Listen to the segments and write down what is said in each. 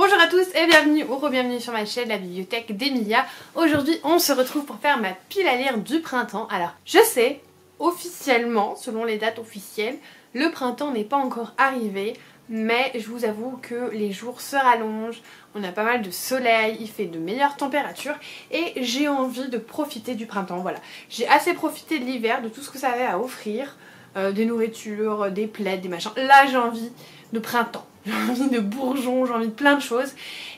Bonjour à tous et bienvenue ou re-bienvenue sur ma chaîne La Bibliothèque d'Emilia. Aujourd'hui on se retrouve pour faire ma pile à lire du printemps. Alors je sais, officiellement, selon les dates officielles, le printemps n'est pas encore arrivé. Mais je vous avoue que les jours se rallongent, on a pas mal de soleil, il fait de meilleures températures et j'ai envie de profiter du printemps, voilà. J'ai assez profité de l'hiver, de tout ce que ça avait à offrir, des nourritures, des plaids, des machins. Là j'ai envie de printemps, j'ai envie de bourgeons, j'ai envie de plein de choses.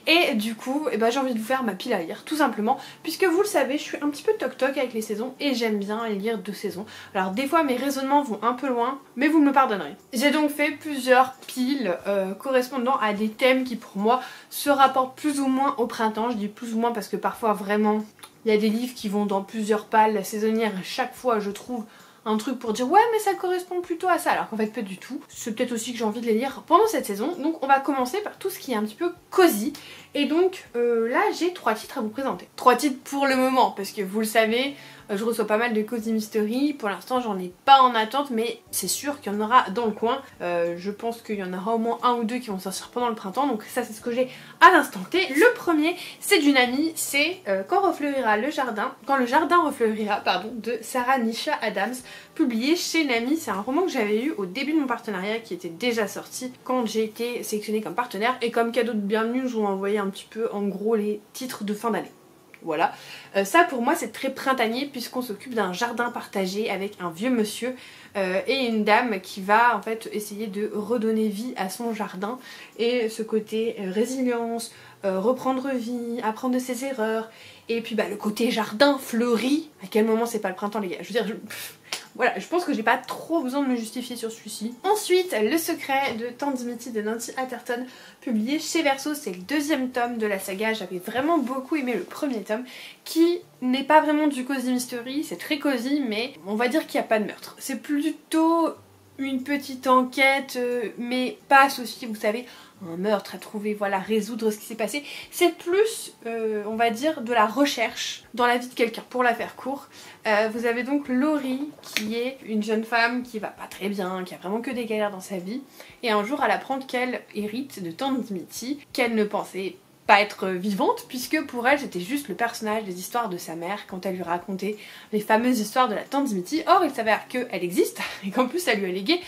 Et du coup, j'ai envie de vous faire ma pile à lire, tout simplement, puisque vous le savez, je suis un petit peu toc-toc avec les saisons et j'aime bien lire de saisons. Alors des fois mes raisonnements vont un peu loin, mais vous me le pardonnerez. J'ai donc fait plusieurs piles correspondant à des thèmes qui pour moi se rapportent plus ou moins au printemps. Je dis plus ou moins parce que parfois vraiment, il y a des livres qui vont dans plusieurs pales saisonnières. Chaque fois je trouve un truc pour dire ouais mais ça correspond plutôt à ça, alors qu'en fait pas du tout. C'est peut-être aussi que j'ai envie de les lire pendant cette saison. Donc on va commencer par tout ce qui est un petit peu cosy. Et donc là j'ai 3 titres à vous présenter. 3 titres pour le moment parce que vous le savez, je reçois pas mal de Cozy Mystery. Pour l'instant j'en ai pas en attente, mais c'est sûr qu'il y en aura dans le coin. Je pense qu'il y en aura au moins 1 ou 2 qui vont sortir pendant le printemps. Donc ça c'est ce que j'ai à l'instant T. Le premier c'est d'une amie, c'est Quand le jardin refleurira, pardon, de Sarah Nisha Adams, publié chez Nami. C'est un roman que j'avais eu au début de mon partenariat, qui était déjà sorti quand j'ai été sélectionnée comme partenaire. Et comme cadeau de bienvenue, je vous ai envoyé un petit peu en gros les titres de fin d'année. Voilà, ça pour moi c'est très printanier puisqu'on s'occupe d'un jardin partagé avec un vieux monsieur et une dame qui va en fait essayer de redonner vie à son jardin. Et ce côté résilience, reprendre vie, apprendre de ses erreurs, et puis le côté jardin fleuri. À quel moment c'est pas le printemps les gars? Je veux dire, voilà, je pense que j'ai pas trop besoin de me justifier sur celui-ci. Ensuite, Le secret de Tante Dimitri de Nancy Atherton, publié chez Verso. C'est le 2e tome de la saga. J'avais vraiment beaucoup aimé le premier tome, qui n'est pas vraiment du Cozy Mystery. C'est très cosy, mais on va dire qu'il n'y a pas de meurtre. C'est plutôt une petite enquête, mais pas associée, vous savez, un meurtre à trouver, voilà, résoudre ce qui s'est passé. C'est plus, on va dire, de la recherche dans la vie de quelqu'un, pour la faire court. Vous avez donc Laurie, qui est une jeune femme qui va pas très bien, qui a vraiment que des galères dans sa vie. Et un jour, elle apprend qu'elle hérite de Tante Dimitri, qu'elle ne pensait pas être vivante, puisque pour elle c'était juste le personnage des histoires de sa mère quand elle lui racontait les fameuses histoires de la Tante Dimitri. Or il s'avère qu'elle existe et qu'en plus elle lui a légué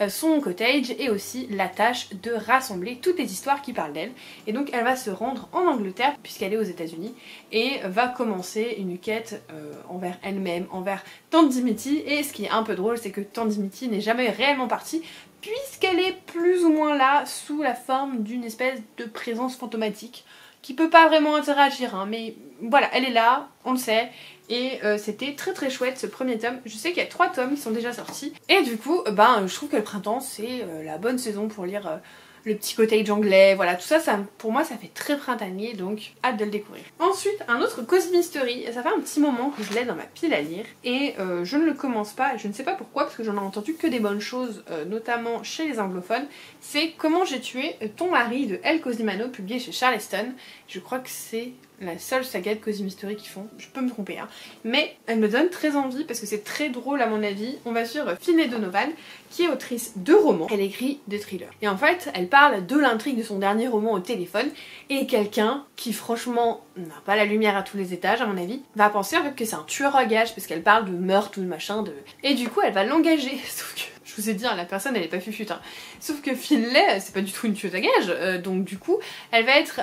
son cottage et aussi la tâche de rassembler toutes les histoires qui parlent d'elle. Et donc elle va se rendre en Angleterre puisqu'elle est aux États-Unis et va commencer une quête envers elle-même, envers Tante Dimitri. Et ce qui est un peu drôle, c'est que Tante Dimitri n'est jamais réellement partie, puisqu'elle est plus ou moins là sous la forme d'une espèce de présence fantomatique qui peut pas vraiment interagir, hein, mais voilà, elle est là, on le sait. Et c'était très très chouette ce premier tome. Je sais qu'il y a 3 tomes qui sont déjà sortis. Et du coup, je trouve que le printemps c'est la bonne saison pour lire le petit cottage anglais, voilà, tout ça, pour moi ça fait très printanier, donc hâte de le découvrir. Ensuite, un autre Cozy Mystery, ça fait un petit moment que je l'ai dans ma pile à lire et je ne le commence pas, je ne sais pas pourquoi parce que j'en ai entendu que des bonnes choses, notamment chez les anglophones. C'est Comment j'ai tué ton mari de Elle Cosymano, publié chez Charleston. Je crois que c'est la seule saga de Cozy Mystery qu'ils font, je peux me tromper hein, mais elle me donne très envie parce que c'est très drôle à mon avis. On va suivre Finney Donovan qui est autrice de romans, elle écrit des thrillers. Et en fait elle parle de l'intrigue de son dernier roman au téléphone et quelqu'un qui franchement n'a pas la lumière à tous les étages à mon avis, va penser en fait que c'est un tueur à gages parce qu'elle parle de meurtre ou de machin de... Et du coup elle va l'engager, sauf que je vous ai dit, hein, la personne elle est pas fufute. Hein. Sauf que Finlay, c'est pas du tout une tueuse à gages, donc du coup, elle va être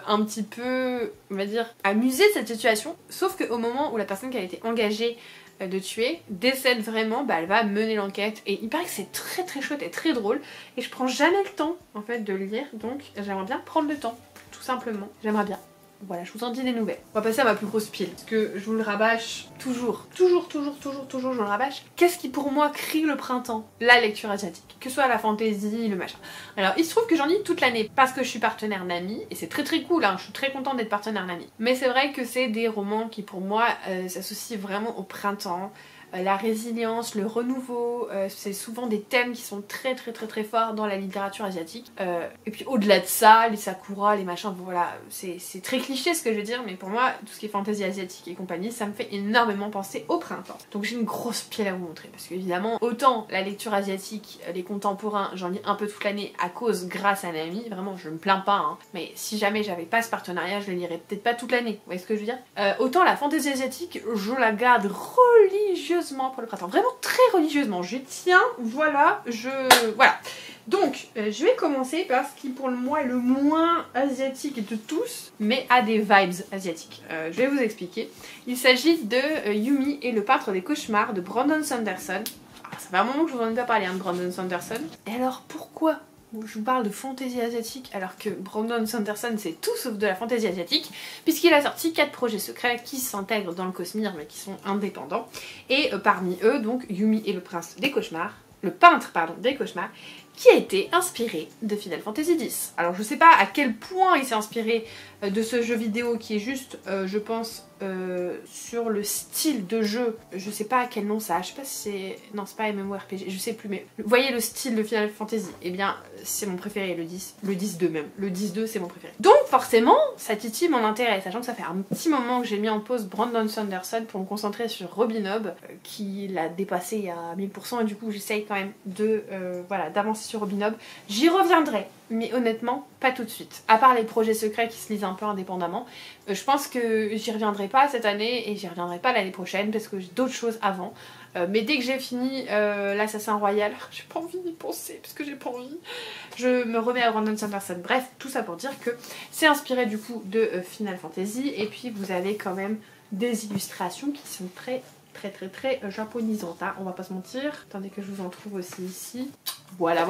un petit peu, on va dire, amusée de cette situation. Sauf qu'au moment où la personne qui a été engagée de tuer décède vraiment, elle va mener l'enquête. Et il paraît que c'est très très chouette et très drôle. Et je prends jamais le temps, en fait, de le lire. Donc j'aimerais bien prendre le temps, tout simplement. J'aimerais bien. Voilà, je vous en dis des nouvelles. On va passer à ma plus grosse pile, parce que je vous le rabâche toujours, je vous le rabâche. Qu'est-ce qui pour moi crie le printemps? La lecture asiatique, que ce soit la fantaisie, le machin. Alors il se trouve que j'en lis toute l'année, parce que je suis partenaire Nami, et c'est très très cool, hein, je suis très contente d'être partenaire Nami. Mais c'est vrai que c'est des romans qui pour moi s'associent vraiment au printemps. la résilience, le renouveau, c'est souvent des thèmes qui sont très forts dans la littérature asiatique. Et puis au-delà de ça, les sakura, les machins, bon, voilà, c'est très cliché ce que je veux dire, mais pour moi, tout ce qui est fantasy asiatique et compagnie, ça me fait énormément penser au printemps. Donc j'ai une grosse pile à vous montrer, parce qu'évidemment, autant la lecture asiatique, les contemporains, j'en lis un peu toute l'année grâce à Nami, vraiment je me plains pas, hein, mais si jamais j'avais pas ce partenariat, je les lirais peut-être pas toute l'année, vous voyez ce que je veux dire. Autant la fantasy asiatique, je la garde religieusement pour le printemps, vraiment très religieusement, je tiens, voilà, voilà. Donc, je vais commencer par ce qui pour moi est le moins asiatique de tous, mais a des vibes asiatiques. Je vais vous expliquer. Il s'agit de Yumi et le peintre des cauchemars de Brandon Sanderson. Alors, ça fait un moment que je vous en ai pas parlé, hein, de Brandon Sanderson. Et alors, pourquoi je vous parle de fantaisie asiatique alors que Brandon Sanderson c'est tout sauf de la fantaisie asiatique, puisqu'il a sorti 4 projets secrets qui s'intègrent dans le Cosmere mais qui sont indépendants, et parmi eux donc Yumi et le peintre des cauchemars, qui a été inspiré de Final Fantasy X. Alors je sais pas à quel point il s'est inspiré de ce jeu vidéo qui est juste, je pense, sur le style de jeu, je sais pas à quel nom ça a, je sais pas si c'est... non c'est pas MMORPG, je sais plus, mais vous voyez le style de Final Fantasy, et eh bien c'est mon préféré, le 10, le 10-2 même, le 10-2 c'est mon préféré. Donc forcément ça titille mon intérêt, sachant que ça fait un petit moment que j'ai mis en pause Brandon Sanderson pour me concentrer sur Robinob, qui l'a dépassé à 1000%, et du coup j'essaye quand même de voilà, d'avancer sur Robinob. J'y reviendrai, mais honnêtement pas tout de suite, à part les projets secrets qui se lisent un peu indépendamment. Je pense que j'y reviendrai pas cette année et j'y reviendrai pas l'année prochaine parce que j'ai d'autres choses avant. Mais dès que j'ai fini l'Assassin Royal, j'ai pas envie d'y penser parce que j'ai pas envie, je me remets à Brandon Sanderson. Bref, tout ça pour dire que c'est inspiré du coup de Final Fantasy, et puis vous avez quand même des illustrations qui sont très japonisantes, hein, on va pas se mentir. Attendez que je vous en trouve aussi ici. Voilà.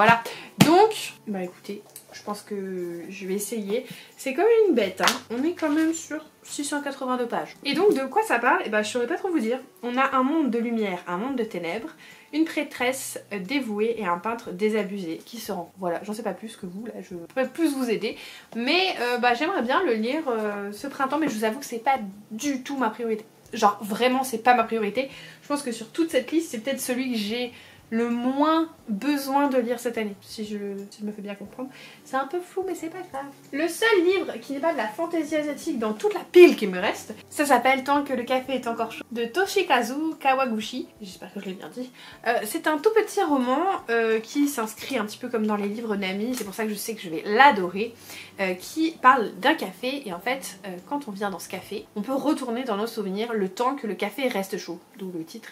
Donc, bah écoutez, je pense que je vais essayer. C'est quand même une bête, hein. On est quand même sur 682 pages. Et donc, de quoi ça parle? Et bah, je saurais pas trop vous dire. On a un monde de lumière, un monde de ténèbres, une prêtresse dévouée et un peintre désabusé qui se rencontrent. Voilà, j'en sais pas plus que vous, là, je pourrais plus vous aider. Mais bah, j'aimerais bien le lire ce printemps, mais je vous avoue que c'est pas du tout ma priorité. Genre, vraiment, c'est pas ma priorité. Je pense que sur toute cette liste, c'est peut-être celui que j'ai le moins besoin de lire cette année, si je me fais bien comprendre. C'est un peu flou, mais c'est pas grave. Le seul livre qui n'est pas de la fantaisie asiatique dans toute la pile qui me reste, ça s'appelle Tant que le café est encore chaud, de Toshikazu Kawaguchi. J'espère que je l'ai bien dit. C'est un tout petit roman qui s'inscrit un petit peu comme dans les livres Nami, c'est pour ça que je sais que je vais l'adorer, qui parle d'un café, et en fait, quand on vient dans ce café, on peut retourner dans nos souvenirs le temps que le café reste chaud, d'où le titre.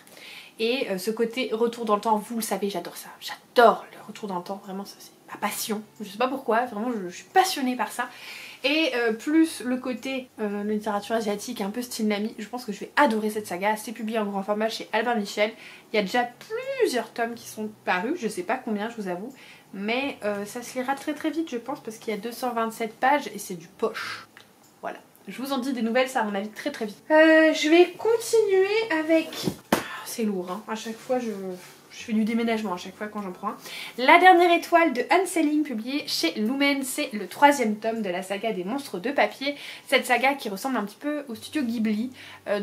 Et ce côté retour dans le temps, vous le savez, j'adore ça. J'adore le retour dans le temps, vraiment ça c'est ma passion. Je sais pas pourquoi, vraiment je suis passionnée par ça. Et plus le côté littérature asiatique un peu style Nami, je pense que je vais adorer cette saga. C'est publié en grand format chez Albin Michel. Il y a déjà plusieurs tomes qui sont parus, je sais pas combien je vous avoue. Mais ça se lira très vite je pense, parce qu'il y a 227 pages et c'est du poche. Voilà. Je vous en dis des nouvelles, ça à mon avis très vite. Je vais continuer avec... C'est lourd, hein. À chaque fois je fais du déménagement à chaque fois quand j'en prends un. La dernière étoile de Han Selling, publiée chez Lumen, c'est le 3e tome de la saga des monstres de papier. Cette saga qui ressemble un petit peu au studio Ghibli,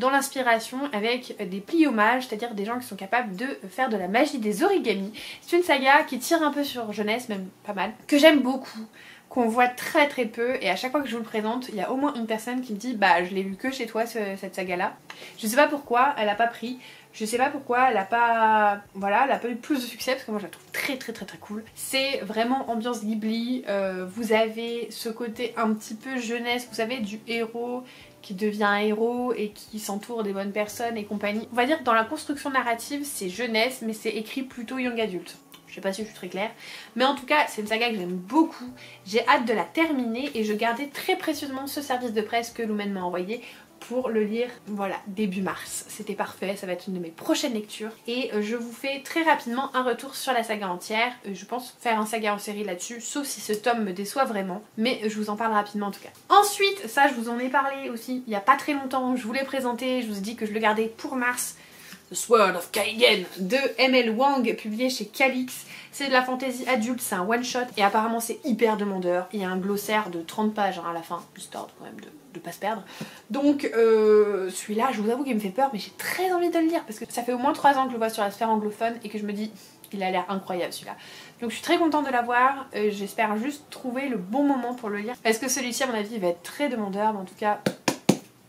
dans l'inspiration, avec des pliomages, c'est-à-dire des gens qui sont capables de faire de la magie des origamis. C'est une saga qui tire un peu sur jeunesse, même pas mal, que j'aime beaucoup, qu'on voit très peu, et à chaque fois que je vous le présente, il y a au moins une personne qui me dit bah je l'ai lu que chez toi cette saga là. Je sais pas pourquoi elle a pas pris, je sais pas pourquoi elle a pas, voilà, elle a pas eu plus de succès, parce que moi je la trouve très cool. C'est vraiment ambiance Ghibli, vous avez ce côté un petit peu jeunesse, vous savez, du héros qui devient un héros et qui s'entoure des bonnes personnes et compagnie. On va dire que dans la construction narrative c'est jeunesse, mais c'est écrit plutôt young adulte. Je sais pas si je suis très claire, mais en tout cas c'est une saga que j'aime beaucoup, j'ai hâte de la terminer, et je gardais très précieusement ce service de presse que Lumen m'a envoyé pour le lire, voilà, début mars. C'était parfait, ça va être une de mes prochaines lectures, et je vous fais très rapidement un retour sur la saga entière. Je pense faire un saga en série là-dessus, sauf si ce tome me déçoit vraiment, mais je vous en parle rapidement en tout cas. Ensuite, ça je vous en ai parlé aussi il y a pas très longtemps, je vous l'ai présenté, je vous ai dit que je le gardais pour mars. The Sword of Kaigen de M.L. Wang, publié chez Calix. C'est de la fantasy adulte, c'est un one-shot et apparemment c'est hyper demandeur. Il y a un glossaire de 30 pages hein, à la fin, histoire quand même de pas se perdre. Donc celui-là, je vous avoue qu'il me fait peur, mais j'ai très envie de le lire parce que ça fait au moins 3 ans que je le vois sur la sphère anglophone et que je me dis, il a l'air incroyable celui-là. Donc je suis très contente de l'avoir, j'espère juste trouver le bon moment pour le lire. Parce que celui-ci à mon avis va être très demandeur, mais en tout cas,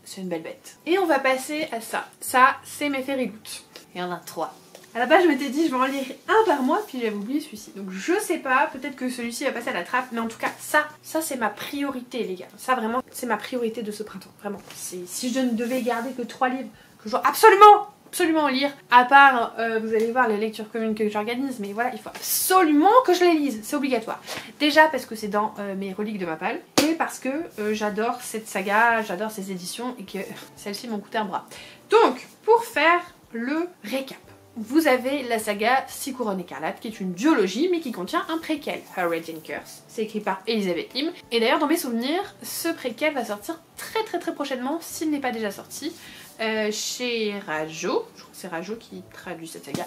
c'est une belle bête. Et on va passer à ça. Ça, c'est mes Fairy Loot. Il y en a 3. À la base, je m'étais dit, je vais en lire un par mois, puis j'avais oublié celui-ci. Donc je sais pas, peut-être que celui-ci va passer à la trappe, mais en tout cas, ça c'est ma priorité, les gars. Ça, vraiment, c'est ma priorité de ce printemps. Vraiment. Si je ne devais garder que 3 livres que je dois absolument lire, à part, vous allez voir les lectures communes que j'organise, mais voilà, il faut absolument que je les lise, c'est obligatoire. Déjà parce que c'est dans mes reliques de Mappal, et parce que j'adore cette saga, j'adore ces éditions, et que celles-ci m'ont coûté un bras. Donc, pour faire le récap, vous avez la saga 6 couronnes écarlates, qui est une duologie, mais qui contient un préquel, Her Raging Curse. C'est écrit par Elizabeth Lim, et d'ailleurs dans mes souvenirs, ce préquel va sortir très prochainement, s'il n'est pas déjà sorti, chez Rajo, je crois que c'est Rajo qui traduit cette saga.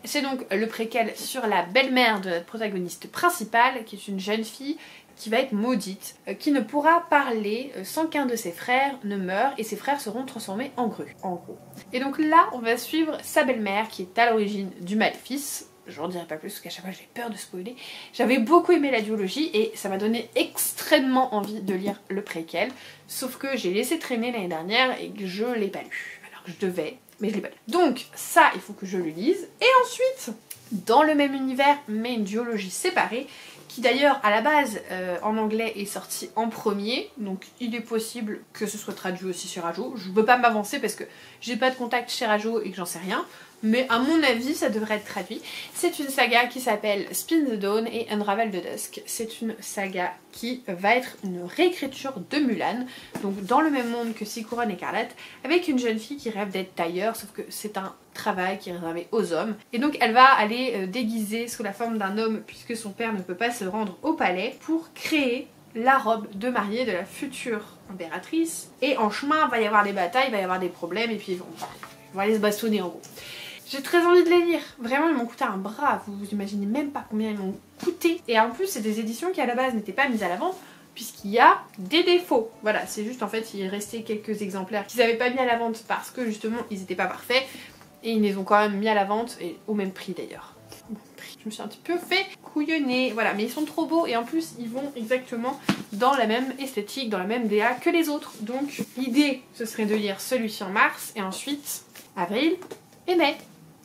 C'est donc le préquel sur la belle-mère de notre protagoniste principale, qui est une jeune fille qui va être maudite, qui ne pourra parler sans qu'un de ses frères ne meure, et ses frères seront transformés en grues, en gros. Et donc là, on va suivre sa belle-mère qui est à l'origine du maléfice. J'en dirai pas plus parce qu'à chaque fois j'ai peur de spoiler. J'avais beaucoup aimé la duologie et ça m'a donné extrêmement envie de lire le préquel. Sauf que j'ai laissé traîner l'année dernière et que je l'ai pas lu. Alors que je devais, mais je l'ai pas lu. Donc ça, il faut que je le lise. Et ensuite, dans le même univers, mais une duologie séparée, qui d'ailleurs à la base en anglais est sorti en premier, donc il est possible que ce soit traduit aussi sur Rajo. Je ne peux pas m'avancer parce que j'ai pas de contact chez Rajo et que j'en sais rien, mais à mon avis ça devrait être traduit. C'est une saga qui s'appelle Spin the Dawn et Unravel the Dusk. C'est une saga qui va être une réécriture de Mulan, donc dans le même monde que 6 couronnes écarlates, avec une jeune fille qui rêve d'être tailleur, sauf que c'est un travail qui est réservé aux hommes. Et donc elle va aller déguiser sous la forme d'un homme, puisque son père ne peut pas se rendre au palais, pour créer la robe de mariée de la future impératrice. Et en chemin, il va y avoir des batailles, il va y avoir des problèmes, et puis ils vont aller se bastonner en gros. J'ai très envie de les lire, vraiment ils m'ont coûté un bras, vous imaginez même pas combien ils m'ont coûté. Et en plus c'est des éditions qui à la base n'étaient pas mises à la vente, puisqu'il y a des défauts. Voilà, c'est juste en fait il restait quelques exemplaires qu'ils n'avaient pas mis à la vente parce que justement ils n'étaient pas parfaits, et ils les ont quand même mis à la vente, et au même prix d'ailleurs. Je me suis un petit peu fait couillonner, voilà, mais ils sont trop beaux et en plus ils vont exactement dans la même esthétique, dans la même DA que les autres. Donc l'idée ce serait de lire celui-ci en mars et ensuite avril et mai.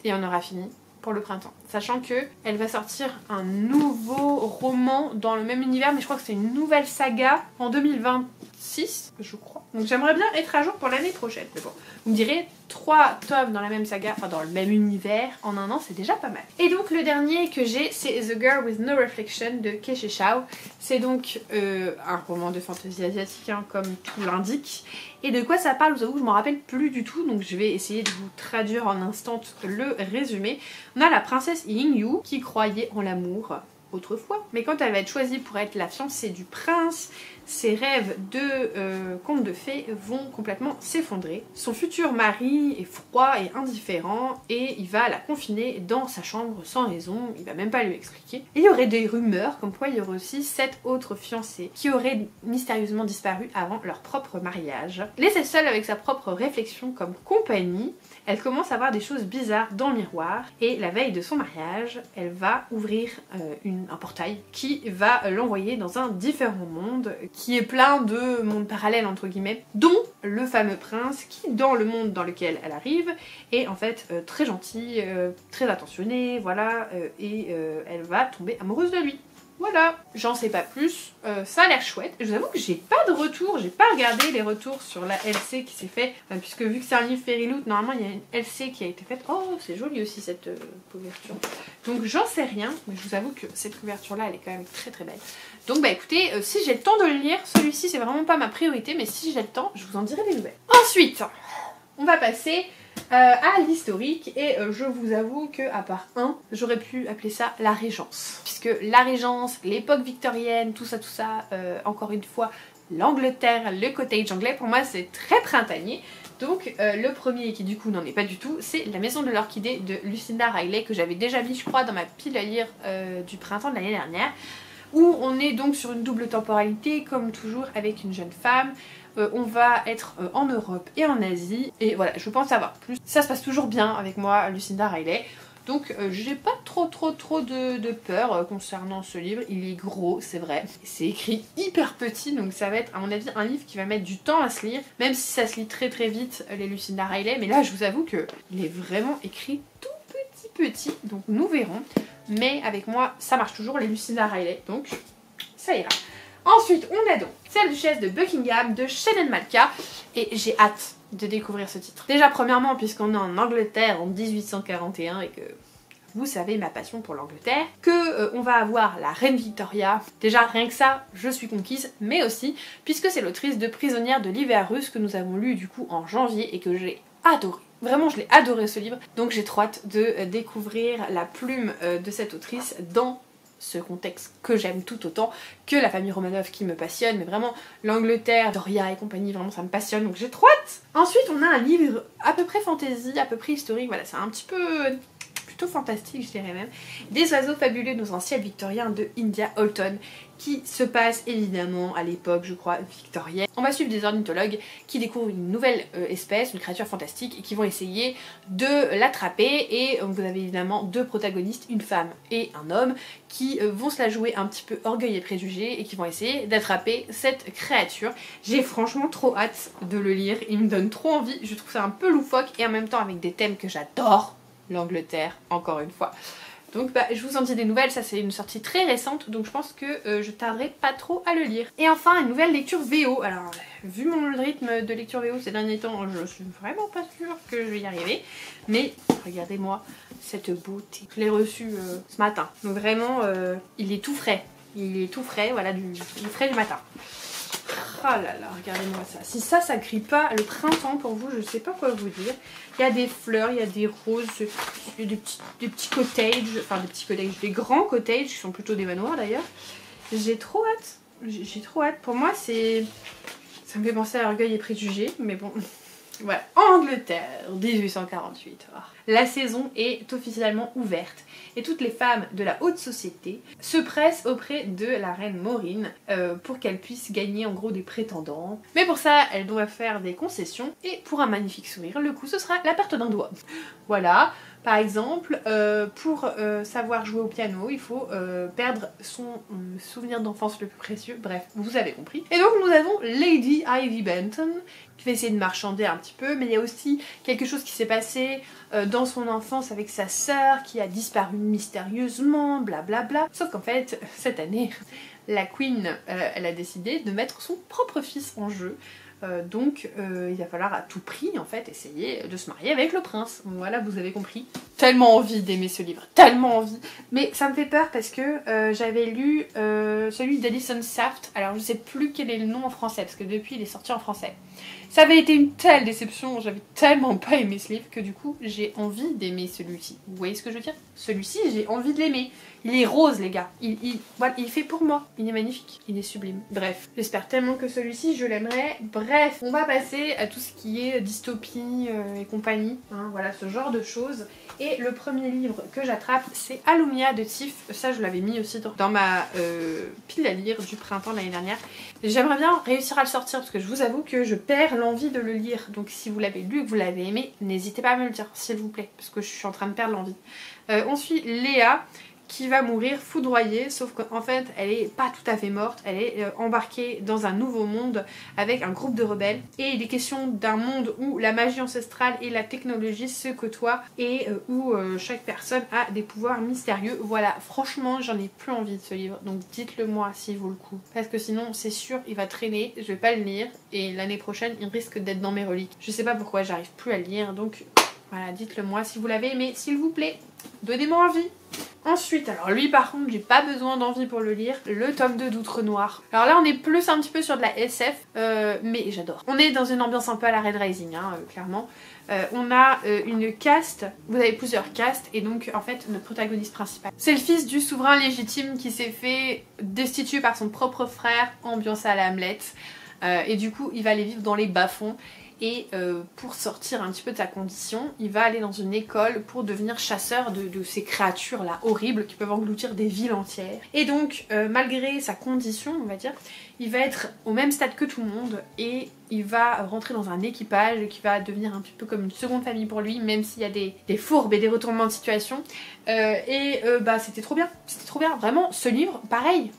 Et on aura fini pour le printemps. Sachant que elle va sortir un nouveau roman dans le même univers, mais je crois que c'est une nouvelle saga en 2026, je crois. Donc j'aimerais bien être à jour pour l'année prochaine. Mais bon, vous me direz, 3 tomes dans la même saga, enfin dans le même univers, en un an, c'est déjà pas mal. Et donc le dernier que j'ai, c'est The Girl with No Reflection de Keshi Shao. C'est donc un roman de fantasy asiatique, hein, comme tout l'indique. Et de quoi ça parle, vous avoue, je m'en rappelle plus du tout, donc je vais essayer de vous traduire en instant le résumé. On a la princesse Yingyu qui croyait en l'amour autrefois, mais quand elle va être choisie pour être la fiancée du prince, ses rêves de conte de fées vont complètement s'effondrer. Son futur mari est froid et indifférent et il va la confiner dans sa chambre sans raison, il va même pas lui expliquer. Et il y aurait des rumeurs comme quoi il y aurait aussi 7 autres fiancés qui auraient mystérieusement disparu avant leur propre mariage. Laissée seule avec sa propre réflexion comme compagnie, elle commence à voir des choses bizarres dans le miroir et la veille de son mariage, elle va ouvrir un portail qui va l'envoyer dans un différent monde qui est plein de mondes parallèles entre guillemets, dont le fameux prince qui, dans le monde dans lequel elle arrive, est en fait très gentil, très attentionné, voilà, et elle va tomber amoureuse de lui. Voilà, j'en sais pas plus, ça a l'air chouette. Je vous avoue que j'ai pas de retour, j'ai pas regardé les retours sur la LC qui s'est fait, puisque vu que c'est un livre Fairy Loot, normalement il y a une LC qui a été faite. Oh, c'est joli aussi cette couverture. Donc j'en sais rien, mais je vous avoue que cette couverture là elle est quand même très très belle. Donc bah écoutez, si j'ai le temps de le lire, celui-ci c'est vraiment pas ma priorité, mais si j'ai le temps, je vous en dirai des nouvelles. Ensuite, on va passer à l'historique, et je vous avoue que à part un, j'aurais pu appeler ça la Régence, puisque la Régence, l'époque victorienne, tout ça, encore une fois, l'Angleterre, le cottage anglais, pour moi c'est très printanier. Donc le premier qui du coup n'en est pas du tout, c'est La Maison de l'Orchidée de Lucinda Riley que j'avais déjà mis je crois dans ma pile à lire du printemps de l'année dernière, où on est donc sur une double temporalité comme toujours avec une jeune femme. On va être en Europe et en Asie et voilà, je pense savoir plus. Ça se passe toujours bien avec moi, Lucinda Riley. Donc j'ai pas trop de peur concernant ce livre. Il est gros, c'est vrai. C'est écrit hyper petit, donc ça va être à mon avis un livre qui va mettre du temps à se lire. Même si ça se lit très vite, les Lucinda Riley. Mais là je vous avoue que il est vraiment écrit tout petit. Donc nous verrons. Mais avec moi ça marche toujours, les Lucinda Riley. Donc ça ira. Ensuite on a donc Celle Duchesse de Buckingham de Shannon Malka. Et j'ai hâte de découvrir ce titre. Déjà premièrement puisqu'on est en Angleterre en 1841 et que vous savez ma passion pour l'Angleterre, que on va avoir la reine Victoria. Déjà rien que ça, je suis conquise, mais aussi puisque c'est l'autrice de Prisonnière de l'hiver russe que nous avons lu du coup en janvier et que j'ai adoré. Vraiment je l'ai adoré ce livre, donc j'ai trop hâte de découvrir la plume de cette autrice dans ce contexte que j'aime tout autant que la famille Romanov qui me passionne, mais vraiment l'Angleterre, Doria et compagnie, vraiment ça me passionne, donc j'ai trop hâte. Ensuite on a un livre à peu près fantasy, à peu près historique, voilà c'est un petit peu plutôt fantastique je dirais même, Des oiseaux fabuleux dans un ciel victorien de India Holton, qui se passe évidemment à l'époque je crois victorienne. On va suivre des ornithologues qui découvrent une nouvelle espèce, une créature fantastique et qui vont essayer de l'attraper et vous avez évidemment deux protagonistes, une femme et un homme qui vont se la jouer un petit peu orgueil et préjugés et qui vont essayer d'attraper cette créature. J'ai franchement trop hâte de le lire, il me donne trop envie, je trouve ça un peu loufoque et en même temps avec des thèmes que j'adore, l'Angleterre encore une fois. Donc bah, je vous en dis des nouvelles, ça c'est une sortie très récente donc je pense que je tarderai pas trop à le lire. Et enfin une nouvelle lecture VO. Alors vu mon rythme de lecture VO ces derniers temps, je suis vraiment pas sûre que je vais y arriver. Mais regardez-moi cette beauté. Je l'ai reçu ce matin. Donc vraiment il est tout frais. Il est tout frais, voilà du frais du matin. Oh là là, regardez-moi ça. Si ça crie pas le printemps pour vous, je sais pas quoi vous dire. Il y a des fleurs, il y a des roses, il y a des petits cottages, enfin des petits cottages, des grands cottages qui sont plutôt des manoirs d'ailleurs. J'ai trop hâte. J'ai trop hâte. Pour moi, c'est... ça me fait penser à Orgueil et Préjugés, mais bon... Voilà, Angleterre, 1848. Oh. La saison est officiellement ouverte et toutes les femmes de la haute société se pressent auprès de la reine Maureen pour qu'elle puisse gagner en gros des prétendants. Mais pour ça, elle doit faire des concessions et pour un magnifique sourire, le coup ce sera la perte d'un doigt. Voilà, par exemple, pour savoir jouer au piano, il faut perdre son souvenir d'enfance le plus précieux. Bref, vous avez compris. Et donc nous avons Lady Ivy Benton qui va essayer de marchander un petit peu, mais il y a aussi quelque chose qui s'est passé dans son enfance avec sa sœur qui a disparu mystérieusement, blablabla. Sauf qu'en fait, cette année, la Queen, elle a décidé de mettre son propre fils en jeu. Donc il va falloir à tout prix en fait essayer de se marier avec le prince. Voilà, vous avez compris. Tellement envie d'aimer ce livre, tellement envie. Mais ça me fait peur parce que j'avais lu celui d'Alison Saft. Alors je sais plus quel est le nom en français parce que depuis il est sorti en français. Ça avait été une telle déception, j'avais tellement pas aimé ce livre que du coup j'ai envie d'aimer celui-ci. Vous voyez ce que je veux dire? Celui-ci j'ai envie de l'aimer. Il est rose les gars, voilà, il fait pour moi, il est magnifique, il est sublime. Bref, j'espère tellement que celui-ci je l'aimerai. Bref, on va passer à tout ce qui est dystopie et compagnie, hein, voilà ce genre de choses. Et le premier livre que j'attrape c'est Alumia de Tiff, ça je l'avais mis aussi dans ma pile à lire du printemps de l'année dernière. J'aimerais bien réussir à le sortir parce que je vous avoue que je perds l'envie de le lire. Donc si vous l'avez lu et que vous l'avez aimé, n'hésitez pas à me le dire s'il vous plaît, parce que je suis en train de perdre l'envie. On suit Léa qui va mourir foudroyée, sauf qu'en fait elle est pas tout à fait morte, elle est embarquée dans un nouveau monde avec un groupe de rebelles et il est question d'un monde où la magie ancestrale et la technologie se côtoient et où chaque personne a des pouvoirs mystérieux. Voilà, franchement j'en ai plus envie de ce livre, donc dites-le moi s'il vaut le coup, parce que sinon c'est sûr il va traîner, je vais pas le lire et l'année prochaine il risque d'être dans mes reliques. Je sais pas pourquoi j'arrive plus à le lire, donc voilà, dites-le moi si vous l'avez aimé, s'il vous plaît, donnez-moi envie. Ensuite, alors lui par contre j'ai pas besoin d'envie pour le lire, le tome 2 d'Outre Noir. Alors là on est plus un petit peu sur de la SF, mais j'adore. On est dans une ambiance un peu à la Red Rising, hein, clairement. On a une caste, vous avez plusieurs castes, et donc en fait notre protagoniste principal, c'est le fils du souverain légitime qui s'est fait destituer par son propre frère, ambiance à la Hamlet. Et du coup il va aller vivre dans les bas-fonds. et pour sortir un petit peu de sa condition, il va aller dans une école pour devenir chasseur de ces créatures là horribles qui peuvent engloutir des villes entières. Et donc malgré sa condition, on va dire, il va être au même stade que tout le monde et il va rentrer dans un équipage qui va devenir un petit peu comme une seconde famille pour lui, même s'il y a des fourbes et des retournements de situation. Bah c'était trop bien, vraiment ce livre, pareil.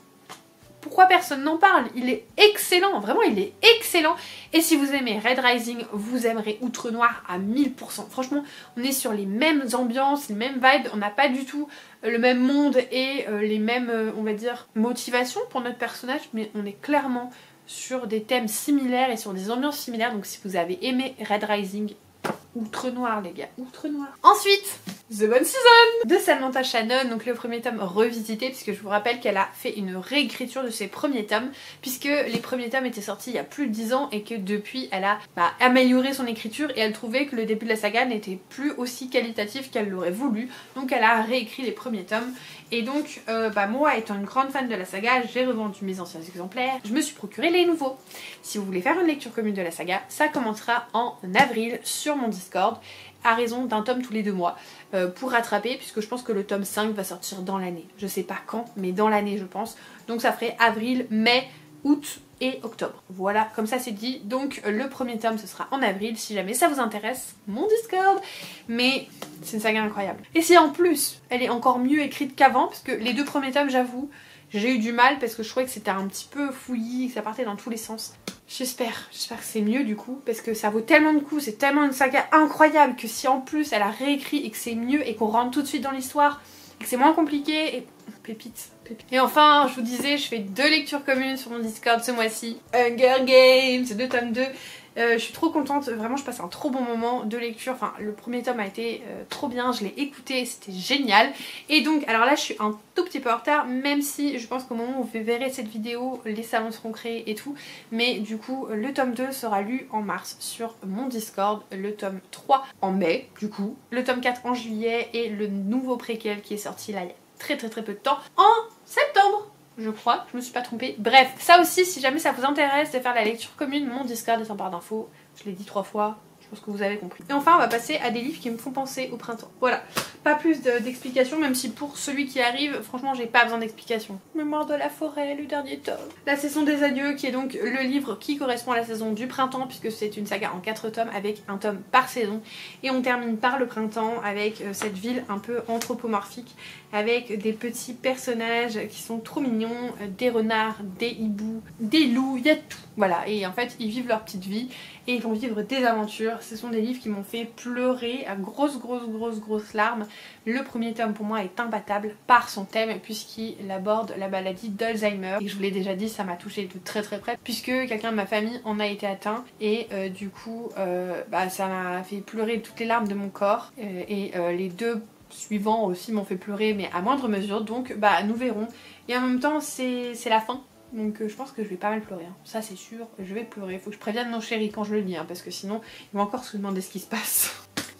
Pourquoi personne n'en parle? Il est excellent, vraiment il est excellent. Et si vous aimez Red Rising, vous aimerez Outre Noir à 1000%. Franchement, on est sur les mêmes ambiances, les mêmes vibes, on n'a pas du tout le même monde et les mêmes, on va dire, motivations pour notre personnage, mais on est clairement sur des thèmes similaires et sur des ambiances similaires. Donc si vous avez aimé Red Rising, Outre Noir les gars, Outre Noir. Ensuite, The Bonne Season de Samantha Shannon, donc le premier tome revisité, puisque je vous rappelle qu'elle a fait une réécriture de ses premiers tomes, puisque les premiers tomes étaient sortis il y a plus de 10 ans et que depuis elle a amélioré son écriture et elle trouvait que le début de la saga n'était plus aussi qualitatif qu'elle l'aurait voulu, donc elle a réécrit les premiers tomes. Et donc moi étant une grande fan de la saga, j'ai revendu mes anciens exemplaires, je me suis procuré les nouveaux. Si vous voulez faire une lecture commune de la saga, ça commencera en avril sur mon Discord, à raison d'un tome tous les 2 mois, pour rattraper, puisque je pense que le tome 5 va sortir dans l'année. Je sais pas quand, mais dans l'année je pense. Donc ça ferait avril, mai, août et octobre. Voilà, comme ça c'est dit. Donc le premier tome ce sera en avril, si jamais ça vous intéresse, mon Discord. Mais c'est une saga incroyable. Et si en plus elle est encore mieux écrite qu'avant, parce que les 2 premiers tomes, j'avoue, j'ai eu du mal parce que je trouvais que c'était un petit peu fouillis, que ça partait dans tous les sens. J'espère que c'est mieux du coup, parce que ça vaut tellement de coups, c'est tellement une saga incroyable que si en plus elle a réécrit et que c'est mieux et qu'on rentre tout de suite dans l'histoire et que c'est moins compliqué, et pépite. Et enfin, je vous disais, je fais 2 lectures communes sur mon Discord ce mois-ci. Hunger Games, 2 tomes 2. Je suis trop contente, vraiment je passe un trop bon moment de lecture. Enfin, le premier tome a été trop bien, je l'ai écouté, c'était génial. Et donc, alors là je suis un tout petit peu en retard, même si je pense qu'au moment où vous verrez cette vidéo, les salons seront créés et tout. Mais du coup, le tome 2 sera lu en mars sur mon Discord, le tome 3 en mai du coup, le tome 4 en juillet et le nouveau préquel qui est sorti là il y a très peu de temps, en septembre. Je crois, je me suis pas trompée. Bref, ça aussi, si jamais ça vous intéresse de faire la lecture commune, mon Discord est en barre d'infos. Je l'ai dit 3 fois, je pense que vous avez compris. Et enfin, on va passer à des livres qui me font penser au printemps. Voilà, pas plus d'explications, même si pour celui qui arrive, franchement, j'ai pas besoin d'explications. Mémoire de la forêt, le dernier tome. La saison des adieux, qui est donc le livre qui correspond à la saison du printemps, puisque c'est une saga en 4 tomes avec un tome par saison. Et on termine par le printemps avec cette ville un peu anthropomorphique, avec des petits personnages qui sont trop mignons, des renards, des hiboux, des loups, il y a tout. Voilà, et en fait ils vivent leur petite vie et ils vont vivre des aventures. Ce sont des livres qui m'ont fait pleurer à grosses larmes. Le premier tome pour moi est imbattable par son thème puisqu'il aborde la maladie d'Alzheimer. Et je vous l'ai déjà dit, ça m'a touchée de très près puisque quelqu'un de ma famille en a été atteint et du coup ça m'a fait pleurer toutes les larmes de mon corps les 2 suivants aussi m'ont fait pleurer mais à moindre mesure, donc nous verrons. Et en même temps c'est la fin, donc je pense que je vais pas mal pleurer, hein. Ça c'est sûr, je vais pleurer, faut que je prévienne nos chéris quand je le lis, hein, parce que sinon ils vont encore se demander ce qui se passe.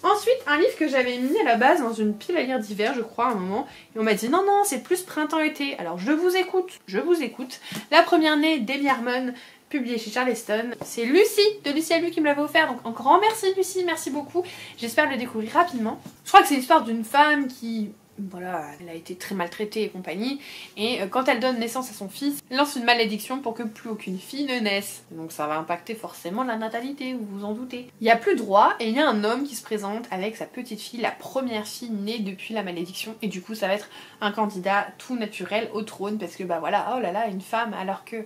Ensuite, un livre que j'avais mis à la base dans une pile à lire d'hiver, je crois, à un moment, et on m'a dit non, c'est plus printemps-été. Alors je vous écoute. La première née d'Amy Harmon, publié chez Charleston. C'est Lucie de Lucie Allu qui me l'avait offert, donc un grand merci Lucie, merci beaucoup. J'espère le découvrir rapidement. Je crois que c'est l'histoire d'une femme qui... Voilà, elle a été très maltraitée et compagnie, et quand elle donne naissance à son fils, elle lance une malédiction pour que plus aucune fille ne naisse. Donc ça va impacter forcément la natalité, vous vous en doutez. Il n'y a plus de roi, et il y a un homme qui se présente avec sa petite fille, la première fille née depuis la malédiction, et du coup ça va être un candidat tout naturel au trône, parce que voilà, oh là là, une femme alors que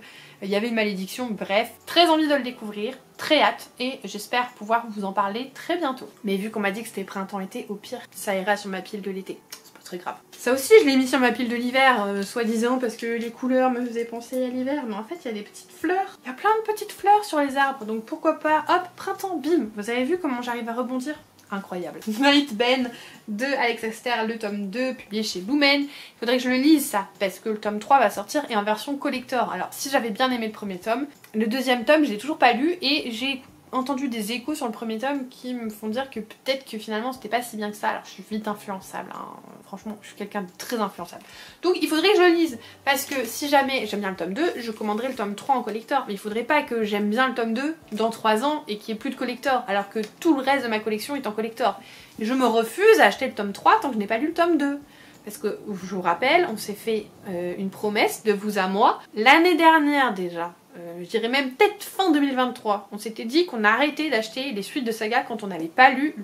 il y avait une malédiction. Bref, très envie de le découvrir, très hâte, et j'espère pouvoir vous en parler très bientôt. Mais vu qu'on m'a dit que c'était printemps-été, au pire ça ira sur ma pile de l'été. Très grave. Ça aussi je l'ai mis sur ma pile de l'hiver, soi-disant parce que les couleurs me faisaient penser à l'hiver, mais en fait il y a des petites fleurs, il y a plein de petites fleurs sur les arbres, donc pourquoi pas, hop, printemps, bim. Vous avez vu comment j'arrive à rebondir? Incroyable. Night Ben de Alex Aster, le tome 2 publié chez Lumen. Il faudrait que je le lise ça, parce que le tome 3 va sortir et en version collector. Alors si j'avais bien aimé le premier tome, le deuxième tome je l'ai toujours pas lu et j'ai entendu des échos sur le premier tome qui me font dire que peut-être que finalement c'était pas si bien que ça. Alors je suis vite influençable, hein. Franchement je suis quelqu'un de très influençable. Donc il faudrait que je le lise, parce que si jamais j'aime bien le tome 2, je commanderai le tome 3 en collector. Mais il faudrait pas que j'aime bien le tome 2 dans 3 ans et qu'il n'y ait plus de collector, alors que tout le reste de ma collection est en collector. Je me refuse à acheter le tome 3 tant que je n'ai pas lu le tome 2. Parce que, je vous rappelle, on s'est fait une promesse de vous à moi, l'année dernière déjà. Je dirais même peut-être fin 2023. On s'était dit qu'on arrêtait d'acheter les suites de sagas quand on n'avait pas lu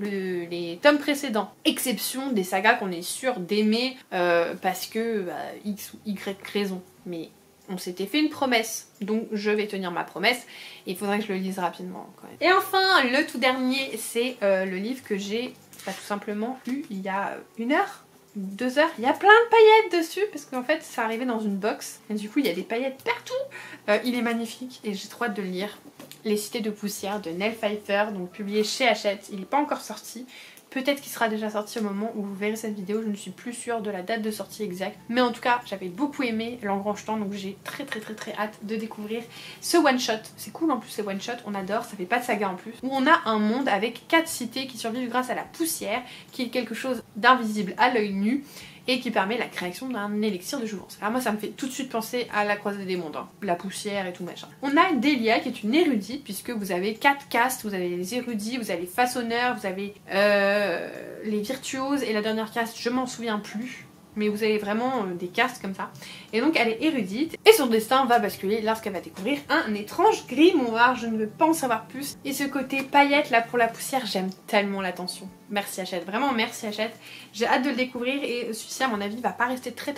les tomes précédents. Exception des sagas qu'on est sûr d'aimer parce que X ou Y raison. Mais on s'était fait une promesse, donc je vais tenir ma promesse et il faudrait que je le lise rapidement quand même. Et enfin, le tout dernier, c'est le livre que j'ai tout simplement lu il y a 1 heure. 2 heures, il y a plein de paillettes dessus parce qu'en fait ça arrivait dans une box et du coup il y a des paillettes partout. Il est magnifique et j'ai trop hâte de le lire. Les Cités de poussière de Nell Pfeiffer, donc publié chez Hachette. Il n'est pas encore sorti. Peut-être qu'il sera déjà sorti au moment où vous verrez cette vidéo, je ne suis plus sûre de la date de sortie exacte. Mais en tout cas, j'avais beaucoup aimé L'Engrange-Temps, donc j'ai très hâte de découvrir ce one-shot. C'est cool en plus ces one-shots, on adore, ça fait pas de saga en plus. Où on a un monde avec 4 cités qui survivent grâce à la poussière, qui est quelque chose d'invisible à l'œil nu, et qui permet la création d'un élixir de jouvence. Alors moi ça me fait tout de suite penser à la croisée des mondes, hein. La poussière et tout machin. On a Delia qui est une érudite, puisque vous avez 4 castes, vous avez les érudits, vous avez les façonneurs, vous avez les virtuoses, et la dernière caste je m'en souviens plus. Mais vous avez vraiment des castes comme ça. Et donc elle est érudite et son destin va basculer lorsqu'elle va découvrir un étrange grimoire. Je ne veux pas en savoir plus. Et ce côté paillette là pour la poussière, j'aime tellement l'attention. Merci Hachette, vraiment merci Hachette. J'ai hâte de le découvrir et celui-ci à mon avis va pas rester très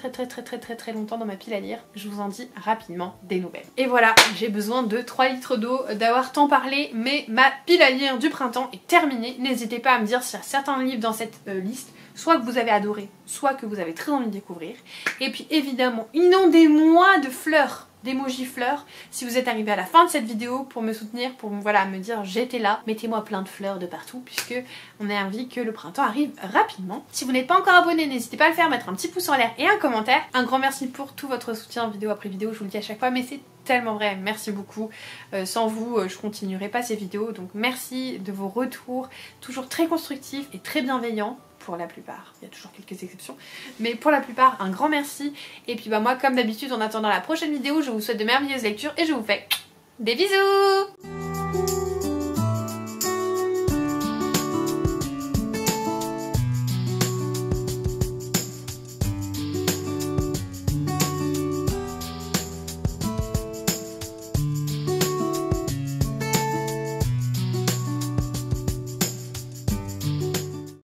longtemps dans ma pile à lire. Je vous en dis rapidement des nouvelles. Et voilà, j'ai besoin de 3 litres d'eau, d'avoir tant parlé, mais ma pile à lire du printemps est terminée. N'hésitez pas à me dire s'il y a certains livres dans cette liste soit que vous avez adoré, soit que vous avez très envie de découvrir. Et puis évidemment, inondez-moi de fleurs, d'emoji fleurs. Si vous êtes arrivé à la fin de cette vidéo pour me soutenir, pour voilà, me dire j'étais là, mettez-moi plein de fleurs de partout puisque on a envie que le printemps arrive rapidement. Si vous n'êtes pas encore abonné, n'hésitez pas à le faire, mettre un petit pouce en l'air et un commentaire. Un grand merci pour tout votre soutien vidéo après vidéo, je vous le dis à chaque fois, mais c'est tellement vrai, merci beaucoup. Sans vous, je continuerai pas ces vidéos, donc merci de vos retours, toujours très constructifs et très bienveillants. Pour la plupart, il y a toujours quelques exceptions, mais pour la plupart un grand merci. Et puis bah moi comme d'habitude en attendant la prochaine vidéo, je vous souhaite de merveilleuses lectures et je vous fais des bisous.